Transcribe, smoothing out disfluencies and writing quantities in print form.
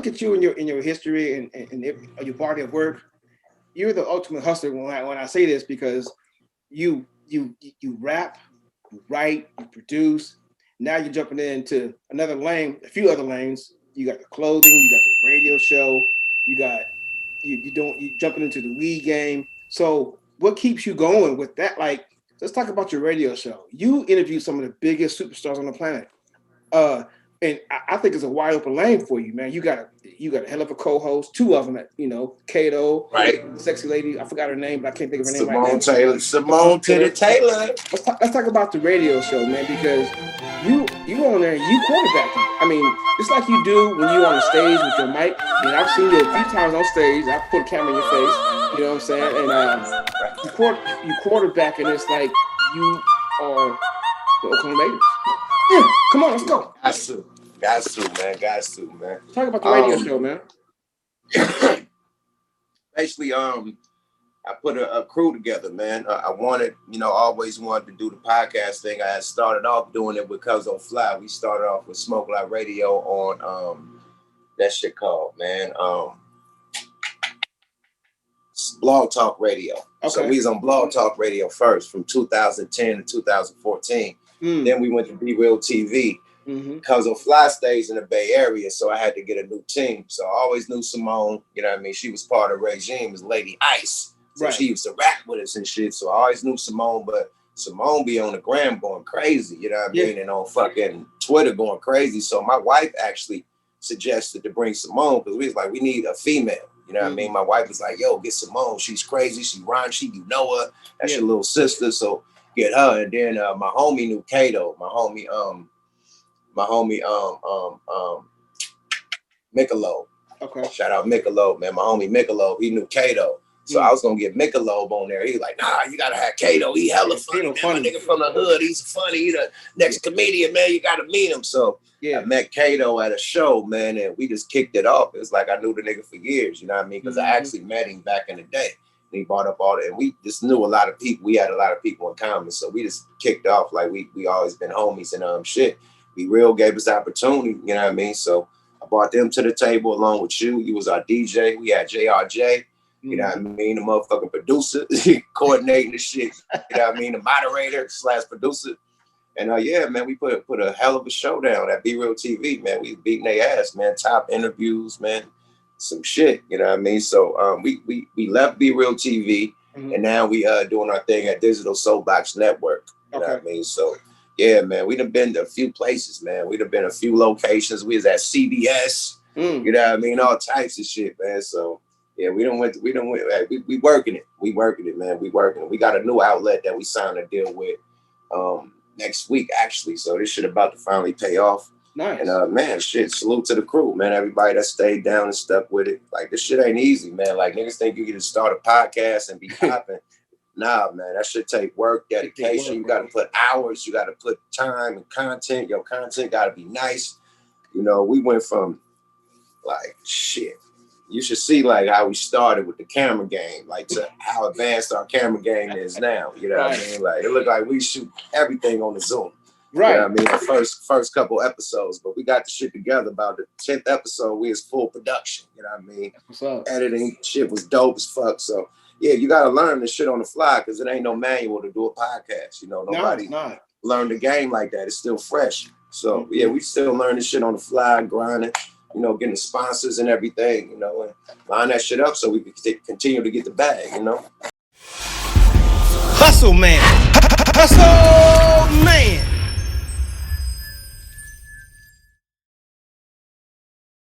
look at you in your history and your body of work, you're the ultimate hustler when I say this because you rap, you write, you produce. Now you're jumping into another lane, a few other lanes. You got the clothing, you got the radio show, you got you jumping into the weed game. So what keeps you going with that? Like, let's talk about your radio show. You interview some of the biggest superstars on the planet. Uh, and I think it's a wide open lane for you, man. You got a hell of a co-host, two of them. Kato, right? sexy lady. I forgot her name, but I can't think of her name Simone right Taylor, now. Simone Taylor. Let's talk about the radio show, man, because you on there, you quarterbacking. I mean, just like you do when you on the stage with your mic. I mean, I've seen you a few times on stage. I put a camera in your face. You know what I'm saying? And you quarterback, and it's like you are the Oakland Raiders. Yeah, come on, let's go. Got to, man. Talk about the radio show, man. Basically, I put a crew together, man. I always wanted to do the podcast thing. I had started off doing it with Cuz on Fly. We started off with Smoke Light Radio on that shit called, man, Blog Talk Radio. Okay. So we was on Blog Talk Radio first from 2010 to 2014. Then we went to Be Real TV. Cuz on Fly stays in the Bay Area, so I had to get a new team. So I always knew Simone, you know what I mean? She was part of Regime as Lady Ice. So she used to rap with us and shit. So I always knew Simone, but Simone be on the gram going crazy, you know what I mean? And on fucking Twitter going crazy. So my wife actually suggested to bring Simone because we was like, we need a female. You know what I mean? My wife was like, yo, get Simone. She's crazy. She raunchy. You know her. That's your little sister. So get her. And then my homie knew Kato. My homie Michelob. Okay. Shout out Michelob, man. My homie Michelob, he knew Kato. So I was gonna get Michelob on there. He was like, nah, you gotta have Kato. He hella funny, man. My nigga from the hood. He's funny. He the next comedian, man. You gotta meet him. So I met Kato at a show, man, and we just kicked it off. It's like I knew the nigga for years, you know what I mean? Because I actually met him back in the day. And he brought up all that, and we just knew a lot of people. We had a lot of people in common. So we just kicked off like we always been homies and shit. Be Real gave us the opportunity, you know what I mean? So I brought them to the table along with you. You was our DJ. We had JRJ. You know what I mean? The motherfucking producer coordinating the shit. You know what I mean? The moderator / producer. And yeah, man, we put a hell of a show down at Be Real TV, man. We beating their ass, man. Top interviews, man. Some shit. You know what I mean? So we left Be Real TV and now we doing our thing at Digital Soapbox Network. You know what I mean? So yeah, man, we done been to a few places, man. We done been a few locations. We was at CBS. You know what I mean? All types of shit, man. So yeah, we working it. We working it, man. We working it. We got a new outlet that we signed a deal with next week, actually. So this shit about to finally pay off. Nice. And man, shit, salute to the crew, man. Everybody that stayed down and stuck with it. Like, this shit ain't easy, man. Like, niggas think you can just start a podcast and be popping. Nah, man, that should take work, dedication. You got to put hours. You got to put time and content. Your content got to be nice. You know, we went from like shit. You should see like how we started with the camera game, like to how advanced our camera game is now. You know what I mean? Like, it looked like we shoot everything on the Zoom. Right. You know what I mean? The first couple episodes, but we got the shit together. About the 10th episode, we was full production. You know what I mean? What's up? Editing shit was dope as fuck. So yeah, you got to learn this shit on the fly because it ain't no manual to do a podcast. You know, nobody learned the game like that. It's still fresh. So yeah, we still learn this shit on the fly, grinding. You know, getting the sponsors and everything, you know, and line that shit up so we can continue to get the bag, you know. Hustle man.